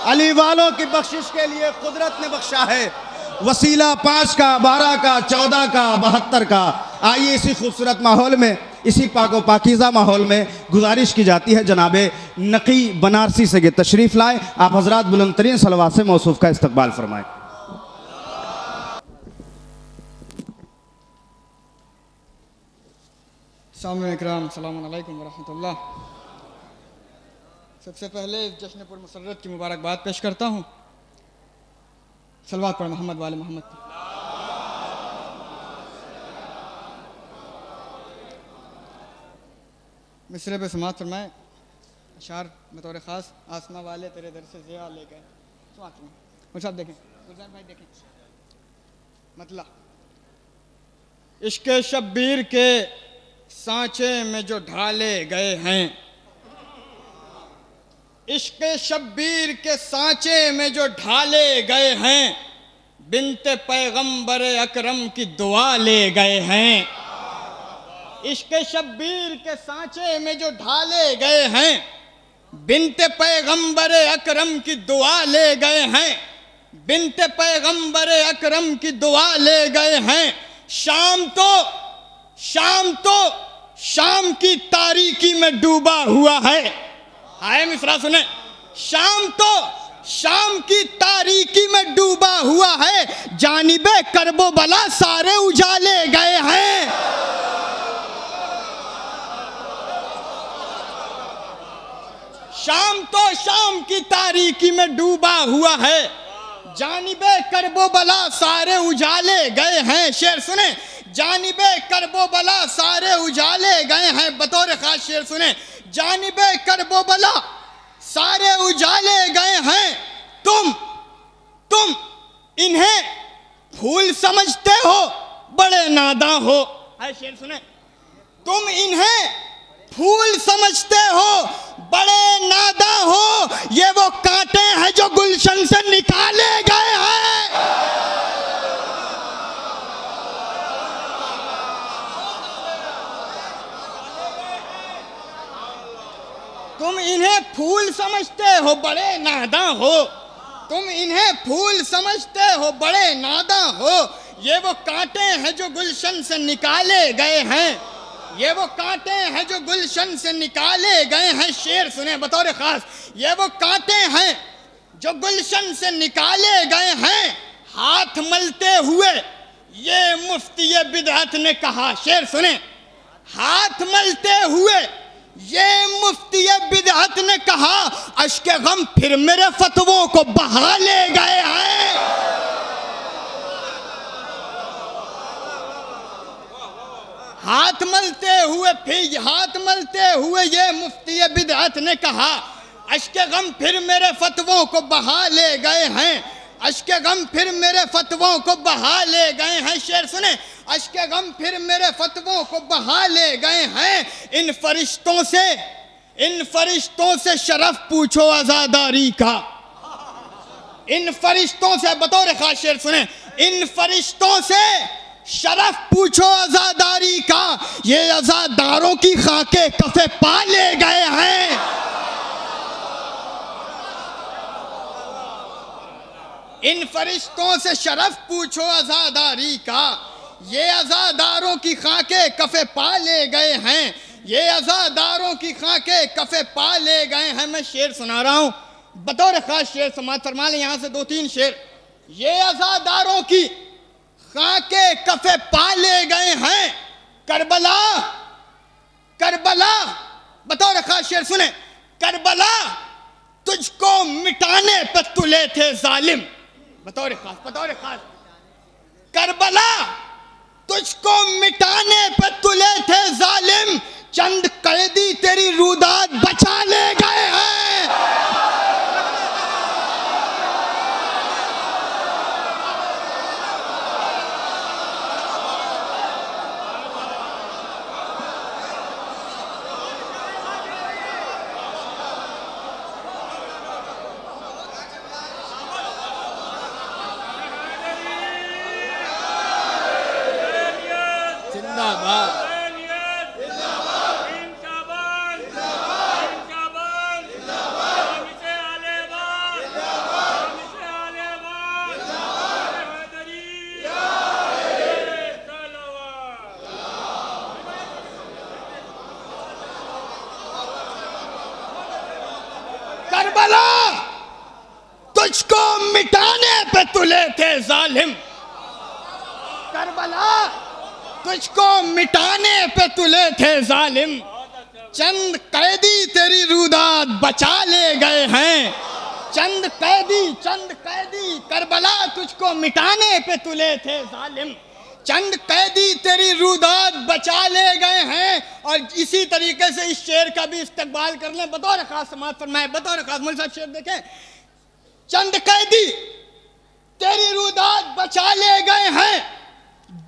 अली वालों की बख्शिश के लिए कुदरत ने बख्शा है वसीला 5 का, 12 का, 14 का, 72 का। आइए इसी खूबसूरत माहौल में, इसी पाको पाकीज़ा माहौल में गुजारिश की जाती है जनाबे नकी बनारसी से कि तशरीफ़ लाए, आप हजरात बुलंद तरीन सलवात से मौसूफ का इस्तकबाल फरमाएँ। सामने इकराम अस्सलामु अलैकुम वरहमतुल्लाह। सबसे पहले जश्न पुर मुसर्रत की मुबारकबाद पेश करता हूँ। सलवात पर मोहम्मद वाले मोहम्मद। मिसरे पे समात फरमाए अशार बतौर ख़ास आसमा वाले तेरे दर से ज़िया ले गए। मुझे आप देखें, गुलजार भाई देखें। मतलब इश्क़ शब्बीर के सांचे में जो ढाले गए हैं, इश्क़ शब्बीर के सांचे में जो ढाले गए हैं, बिन्ते पैगंबर अकरम की दुआ ले गए हैं। इश्क़ शब्बीर के सांचे में जो ढाले गए हैं, बिन्ते पैगंबर अकरम की दुआ ले गए हैं, बिन्ते पैगंबर अकरम की दुआ ले गए हैं। शाम की तारीकी में डूबा हुआ है। आए मिसरा सुने, शाम की तारीकी में डूबा हुआ है, जानिबे करबो बला सारे उजाले गए हैं। शाम की तारीकी में डूबा हुआ है, जानिबे करबो बला सारे उजाले गए हैं। शेर सुने, जानिबे करबो बला सारे उजाले गए हैं। बतौर खास शेर सुने, जानिबे करबो बला सारे उजाले गए हैं। तुम इन्हें फूल समझते हो, बड़े नादां हो। है शेर सुने, तुम इन्हें फूल समझते हो, बड़े नादां हो। ये वो कांटे हैं जो गुलशन से निकाले गए हैं। तुम इन्हें फूल समझते हो, बड़े नादां हो। तुम इन्हें फूल समझते हो, बड़े नादां हो। ये वो कांटे हैं जो गुलशन से निकाले गए हैं। ये वो कांटे हैं जो गुलशन से निकाले गए हैं। शेर सुने बतौर खास, ये वो कांटे हैं जो गुलशन से निकाले गए हैं। हाथ मलते हुए ये मुफ्ती बिदअत ने कहा। शेर सुने, हाथ मलते हुए ये मुफ्ती बिदअत ने कहा, अश्के गम फिर मेरे फतवों को बहा ले गए हैं। हाथ मलते हुए ये मुफ्ती बिदअत ने कहा, अश्के गम फिर मेरे फतवों को बहा ले गए हैं। अश्के गम फिर मेरे फतवों को बहा ले गए हैं। शेर सुने, अश्के गम फिर मेरे फतवों को बहा ले गए हैं। इन फरिश्तों से शरफ पूछो आजादारी का। इन फरिश्तों से, बतौर खास शेर सुने, इन फरिश्तों से शरफ पूछो आजादारी का। ये आजादारों की खाके कफे पा ले गए हैं। इन फरिश्तों से शरफ पूछो आजादारी का। ये आजादारों की खाके कफे पा ले गए हैं। ये आजादारों की खाके कफे पा ले गए हैं। मैं शेर सुना रहा हूं, बतौर खास शेर समाज फरमा लें। यहां से 2-3 शेर। ये आजादारों की खाके कफे पा ले गए हैं। करबला बतौर खास शेर सुने, करबला तुझको मिटाने पर तुले थे जालिम। बतौर खास करबला तुझको मिटाने पर तुले थे जालिम। चंद कैदी तेरी रूदात बचा ले गए हैं। जिंदाबाद तुले थे जालिम, करबला तुझको मिटाने पे तुले थे जालिम, चंद कैदी तेरी रुदात बचा ले गए हैं, चंद कैदी करबला तुझको मिटाने पे तुले थे जालिम, चंद कैदी तेरी रुदात बचा ले गए हैं। और इसी तरीके से इस शेर का भी इस्तेमाल कर लें बतौर खास समाज फरमाए, बतौर खास। मौलवी साहब शेर देखें, चंद कैदी तेरी रुदात बचा ले गए हैं,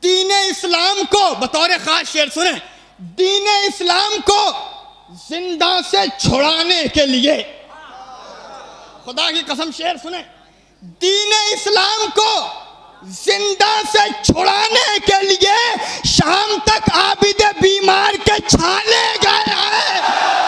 दीन इस्लाम को, बतौर खास शेर सुने, दीन इस्लाम को जिंदा से छुड़ाने के लिए, खुदा की कसम शेर सुने, दीन इस्लाम को जिंदा से छुड़ाने के लिए शाम तक आबिद बीमार के छाले गए हैं।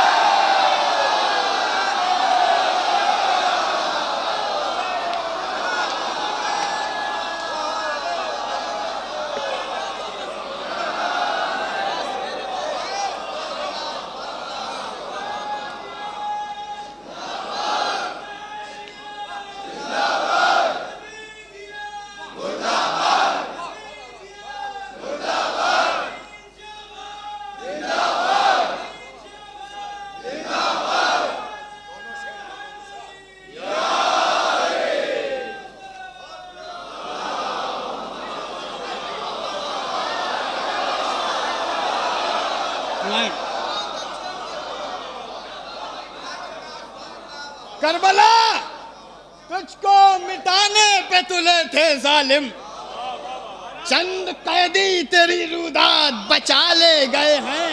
करबला तुझको मिटाने पे तुले थे जालिम, चंद कैदी तेरी रुदात बचा ले गए हैं,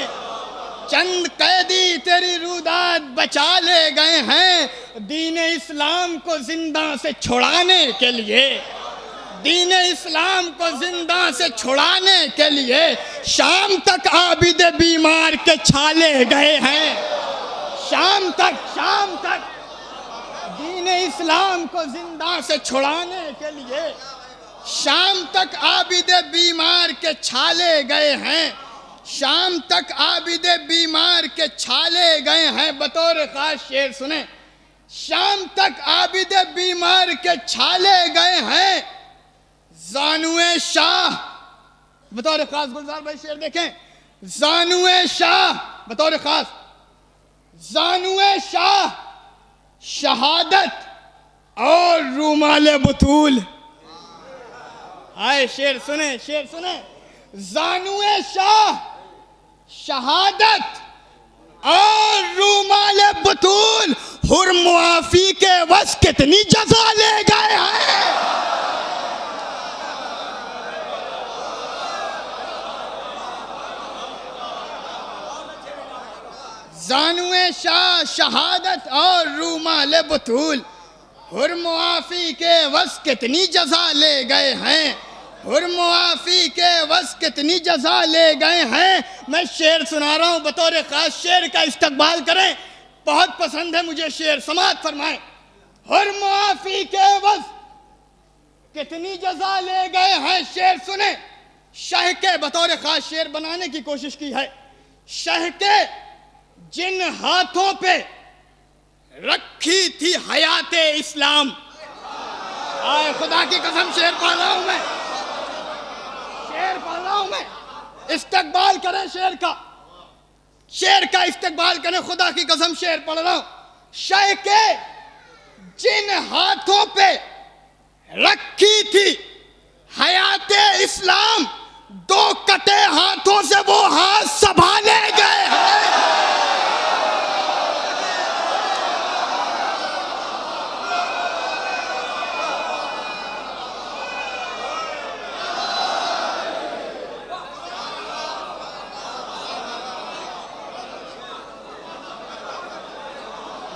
चंद कैदी तेरी रुदात बचा ले गए हैं, दीन इस्लाम को जिंदा से छुड़ाने के लिए, दीन इस्लाम को जिंदा से छुड़ाने के लिए शाम तक आबिद बीमार के छाले गए हैं, शाम तक दीन इस्लाम को जिंदा से छुड़ाने के लिए शाम तक आबिद बीमार के छाले गए हैं, शाम तक आबिद बीमार के छाले गए हैं। बतौर खास शेर सुने, शाम तक आबिद बीमार के छाले गए हैं, जानुए शाह, बतौर खास गुलजार भाई शेर देखें, जानुए शाह, बतौर खास जानुए शाह, शहादत और रूमाले बतूल। आए शेर सुने, जानुए शाह, शहादत और रूमाले बतूल, हुर मुआफी के वस कितनी जजा ले गए हैं। जानुए शाह, शहादत और रूमाल बतूल, हुर मुआफी के वस कितनी जजा ले गए हैं, हुर मुआफी के वस कितनी जजा ले गए हैं। मैं शेर सुना रहा हूँ बतौर खास, शेर का इस्तकबाल करें, बहुत पसंद है मुझे शेर, समात फरमाएं। हुर मुआफी के वस कितनी जजा ले गए हैं, शेर सुने। शह के, बतौर खास शेर बनाने की कोशिश की है, शह के जिन हाथों पे रखी थी हयाते इस्लाम, आए खुदा की कसम शेर पढ़ रहा हूं मैं, शेर पढ़ रहा हूं मैं, इस्तकबाल करें शेर का इस्तकबाल करें, खुदा की कसम शेर पढ़ रहा हूं। शह के जिन हाथों पे रखी थी हयाते इस्लाम, दो कटे हाथों से वो हाथ संभाले गए हैं।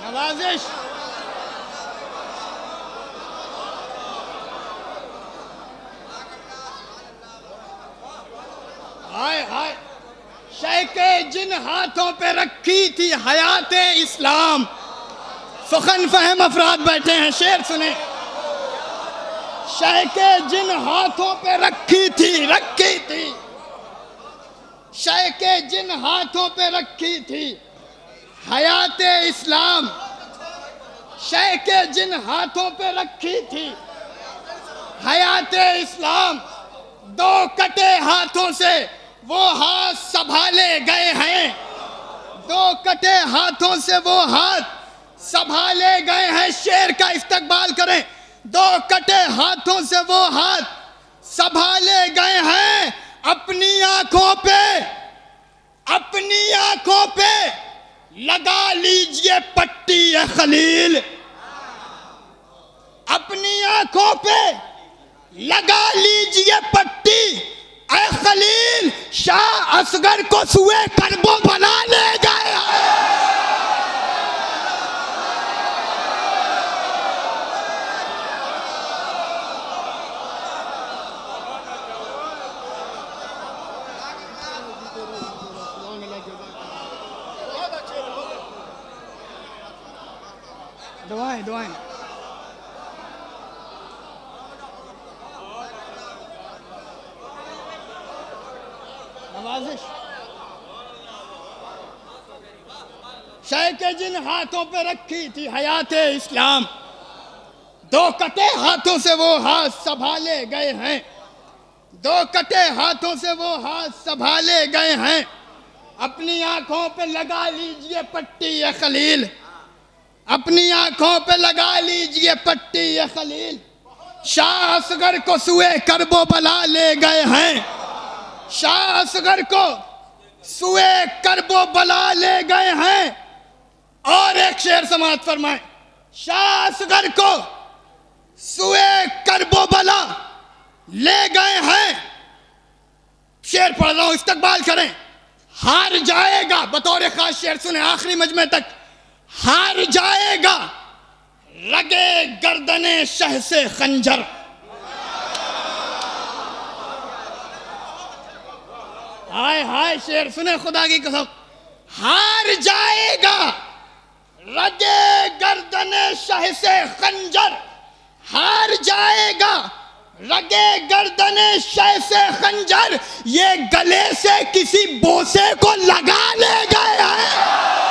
नवाजिश हाय हाय, शह के जिन हाथों पे रखी थी हयाते इस्लाम, सुखन फहम अफराद बैठे हैं, शेर सुने। शह के जिन हाथों पे रखी थी, शह के जिन हाथों पे रखी थी हयाते इस्लाम, शह के जिन हाथों पे रखी थी हयाते इस्लाम, दो कटे हाथों से वो हाथ संभाले गए हैं, दो कटे हाथों से वो हाथ संभाले गए हैं। शेर का इस्तकबाल करें। दो कटे हाथों से वो हाथ संभाले गए हैं। अपनी आंखों पे लगा लीजिए पट्टी ए खलील, अपनी आंखों पे लगा लीजिए पट्टी ए खलील। शाह असगर को सुए करबो बना ले गए। दुआएं नवाजिश। शाह के जिन हाथों पे रखी थी हयाते इस्लाम, दो कटे हाथों से वो हाथ संभाले गए हैं, दो कटे हाथों से वो हाथ संभाले गए हैं। अपनी आंखों पे लगा लीजिए पट्टी ए खलील, अपनी आंखों पे लगा लीजिए पट्टी ए खलील। शाह असगर को सुए करबो बला ले गए हैं, शाह असगर को सुए करबो बला ले गए हैं। और एक शेर समाअत फरमाए। शाह असगर को सुए करबो बला ले गए हैं। शेर पढ़ रहा हूं, इस्तकबाल करें। हार जाएगा, बतौर खास शेर सुने आखिरी मजमे तक। हार जाएगा रगे गर्दने शह से खंजर, हाय हाय शेर सुने खुदा की कसम। हार जाएगा रगे गर्दने शह से खंजर, हार जाएगा रगे गर्दने शह से खंजर। ये गले से किसी बोसे को लगा ले गए हैं।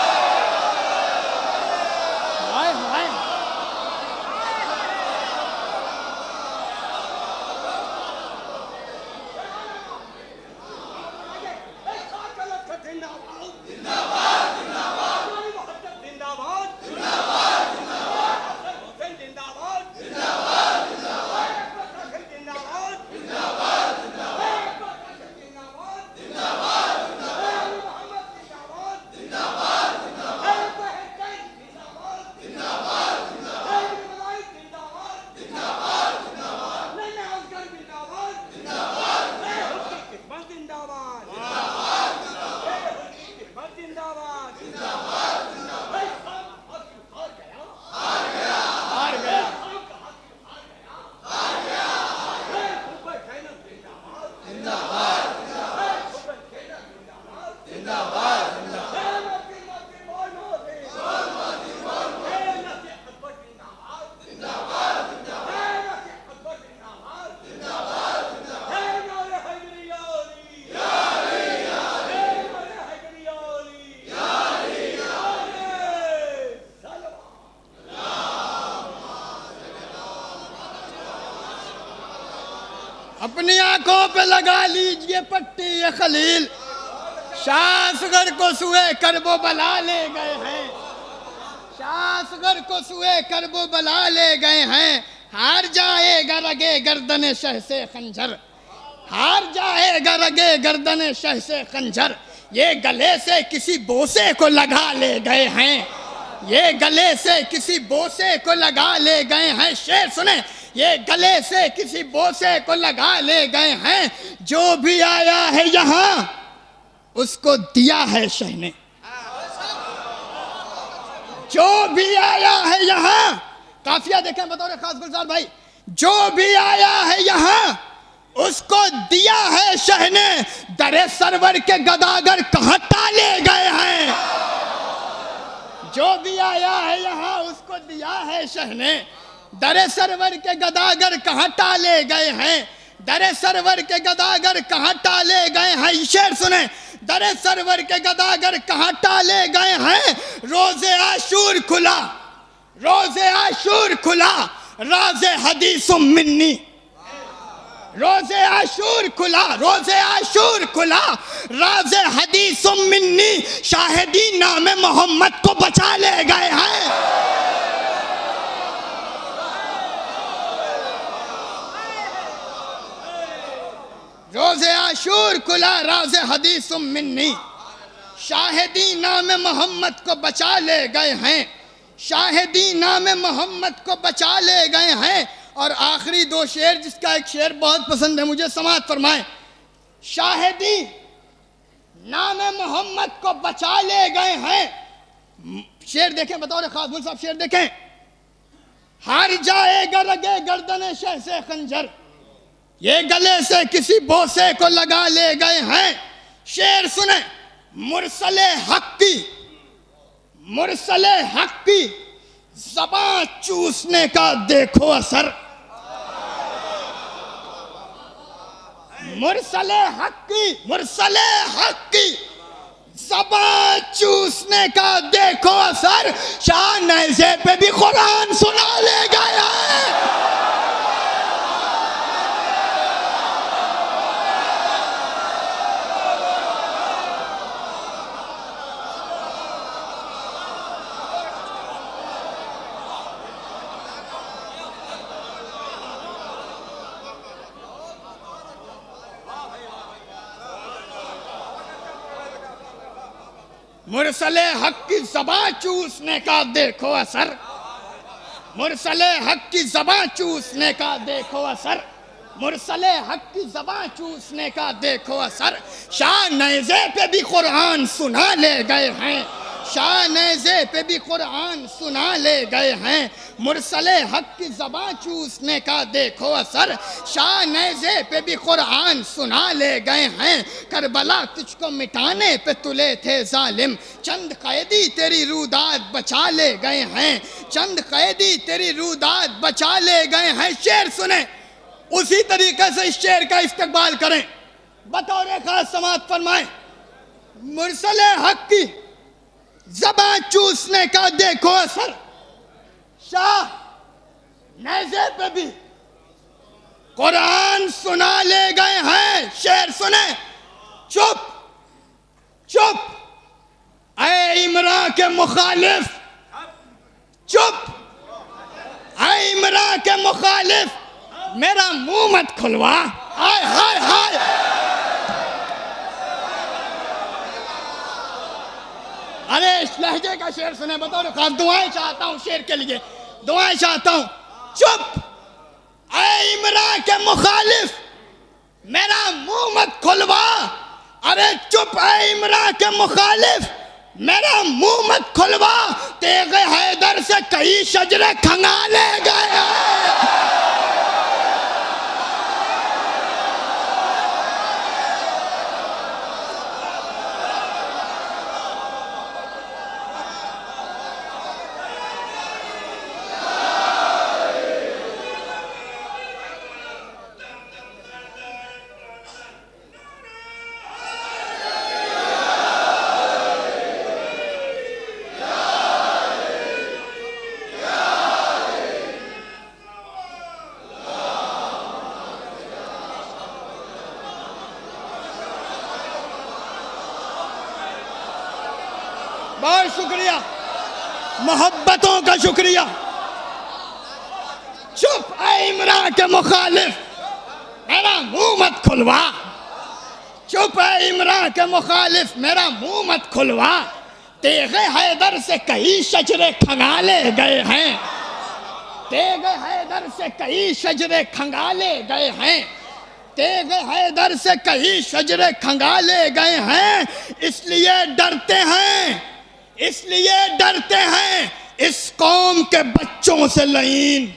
अपनी आंखों पे लगा लीजिए पट्टी ये खलील। शाह असगर को सुए करबो बला ले गए हैं, शाह असगर को सुए करबो बला ले गए हैं। हार जाएगा रगे गर्दने शह से खंजर, हार जाएगा रगे गर्दने शह से खंजर। ये गले से किसी बोसे को लगा ले गए हैं, ये गले से किसी बोसे को लगा ले गए हैं। शेर सुने, ये गले से किसी बोसे को लगा ले गए हैं। जो भी आया है यहाँ उसको दिया है शह ने, जो भी आया है यहाँ, काफिया देखें बतौर खास गुलजार भाई, जो भी आया है यहाँ उसको दिया है शह ने। दरे सरवर के गदागर कहाँ टाले गए हैं, जो भी आया है यहाँ उसको दिया है शह ने। दरे सरवर के गदागर कहाँ टाले गए हैं, दरे सरवर के गदागर कहाँ टाले गए हैं। शेर सुने, दरे सरवर के गदागर कहाँ टाले गए हैं। रोजे आशूर खुला, रोजे आशूर खुला, राज़े हदीसुम मिन्नी, रोज़े आशूर खुला, रोज़े आशूर खुला, राज़े हदीसुम मिन्नी, शाहिदी नाम मोहम्मद को बचा ले गए हैं। रोज़े आशूर खुला, राज़े हदीसुम मिन्नी, शाहिदी नाम मोहम्मद को बचा ले गए हैं, शाहिदी नाम मोहम्मद को बचा ले गए हैं। और आखिरी दो शेर, जिसका एक शेर बहुत पसंद है मुझे, समाअत फरमाएं। शाहिदी नाम मोहम्मद को बचा ले गए हैं। शेर देखें, बतौर खास मुल्क साहब शेर देखें। हार जाएगा रगे गर्दन शह से खंजर, ये गले से किसी बोसे को लगा ले गए हैं। शेर सुने, मुरसले हक की, मुरसले हक की ज़बां चूसने का देखो असर। मुरसले हक की, मुरसले हक की ज़बां चूसने का देखो असर। शाह नैज़े पे भी कुरान सुना ले गया है। मुरसले हक की ज़बां चूसने का देखो असर, मुरसले हक की ज़बां चूसने का देखो असर, मुरसले हक की ज़बां चूसने का देखो असर। शाह नैज़े पे भी कुरान सुना ले गए हैं, शाह नैज़े पे भी कुरान सुना ले गए हैं। मुरसले हक की ज़बां चूसने का देखो असर, शाह नैज़े पे भी कुरान सुना ले गए हैं। करबला तुझको मिटाने पे तुले थे जालिम, चंद कैदी तेरी रूदात बचा ले गए हैं, चंद कैदी तेरी रूदात बचा ले गए हैं। शेर सुने, उसी तरीके से इस शेर का इस्तेमाल करें, बतौर खास समाअत फरमाएं। मुरसले हक की ज़बां चूसने का देखो असर, शाह नैज़े पे भी कुरान सुना ले गए हैं। शेर सुने, चुप चुप ऐ इमरान के मुखालिफ, चुप ऐ इमरान के मुखालिफ, मेरा मुंह मत खुलवा। हाय हाय हाय, अरे इस लहजे का शेर सुने, बतौर खास दुआएं चाहता हूं शेर के लिए, दुआएं चाहता हूं। चुप ऐ इमरान के मुखालिफ, मेरा मुंह मत खुलवा। अरे चुप ऐ इमरान के मुखालिफ, मेरा मुंह मत खुलवा। तेग हैदर से कई शजरे खंगाले गए। बहुत शुक्रिया, मोहब्बतों का शुक्रिया। चुप ऐ इमरान के मुखालिफ, मेरा मुंह मत खुलवा। चुप ऐ इमरान के मुखालिफ, मेरा मुंह मत खुलवा। तेगे हैदर से कई शजरे खंगाले गए हैं, तेगे हैदर से कई शजरे खंगाले गए हैं, तेगे हैदर से कई शजरे खंगाले गए हैं। इसलिए डरते हैं, इसलिए डरते हैं इस कौम के बच्चों से लईन,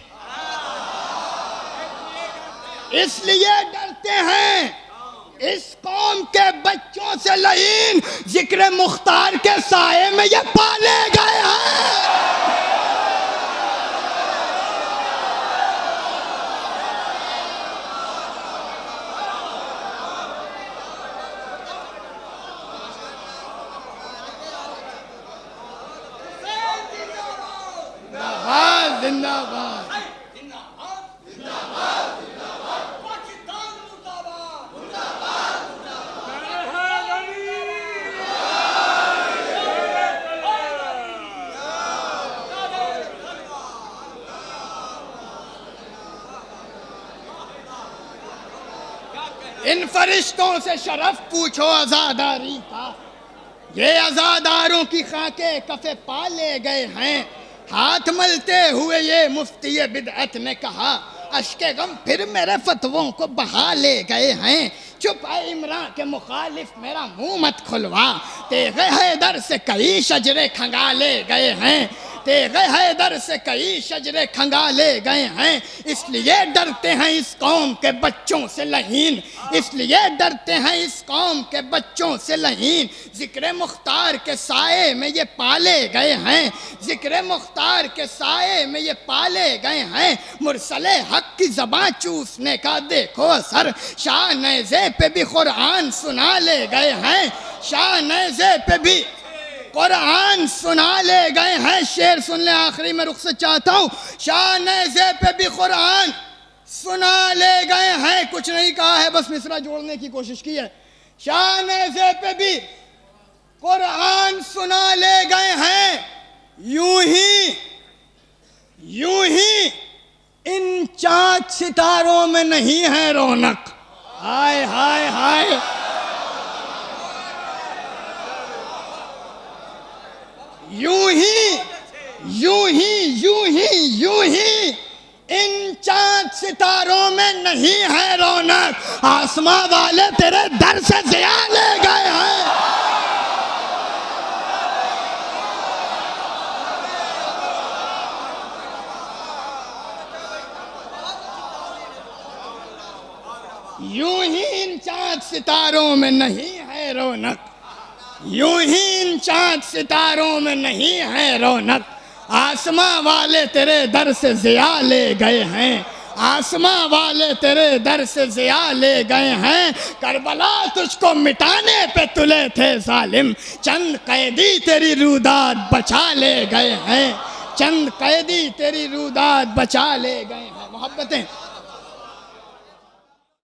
इसलिए डरते हैं इस कौम के बच्चों से लईन। जिक्र मुख्तार के साए में ये पाले गए हैं। जिंदाबाद, इन फरिश्तों से शरफ पूछो आजादारी का। ये आजादारों की खाके कफे पाले गए हैं। हाथ मलते हुए ये मुफ्ती बिदअत ने कहा, अश्के गम फिर मेरे फतवों को बहा ले गए हैं। चुप है इमरान के मुखालिफ, मेरा मुंह मत खुलवा। तेगे हैदर से कई शजरे खंगाले गए हैं। तेगे हैदर से कई शजरे खंगाले गए हैं। इसलिए डरते हैं इस कौम के बच्चों से लहीन। इसलिए डरते हैं इस कौम के बच्चों से लहीन। जिक्र मुख्तार के साए में ये पाले गए हैं। जिक्र मुख्तार के साए में ये पाले गए हैं। मुरसले हक की ज़बां चूसने का देखो असर। शाह नज़े पे भी कुरान सुना ले गए हैं। शाह नज़े पे भी कुरान सुना ले गए हैं। शेर सुन ले, आखिरी में रुख से चाहता हूँ। शाह नज़े पे भी कुरान सुना ले गए हैं। कुछ नहीं कहा है, बस मिसरा जोड़ने की कोशिश की है। शाह नज़े पे भी कुरान सुना ले गए हैं। यूं ही इन चाँद सितारों में नहीं है रौनक। हाय हाय हाय, यूं ही इन चाँद सितारों में नहीं है रौनक। आसमां वाले तेरे दर से जिया ले गए हैं। यूं ही इन चाँद सितारों में नहीं है रौनक। यूं ही इन चाँद सितारों में नहीं है रौनक। आसमां वाले तेरे दर से जिया ले गए हैं। आसमां वाले तेरे दर से जिया ले गए हैं। करबला तुझको मिटाने पे तुले थे जालिम। चंद कैदी तेरी रूदात बचा ले गए हैं। चंद कैदी तेरी रूदात बचा ले गए हैं। मोहब्बतें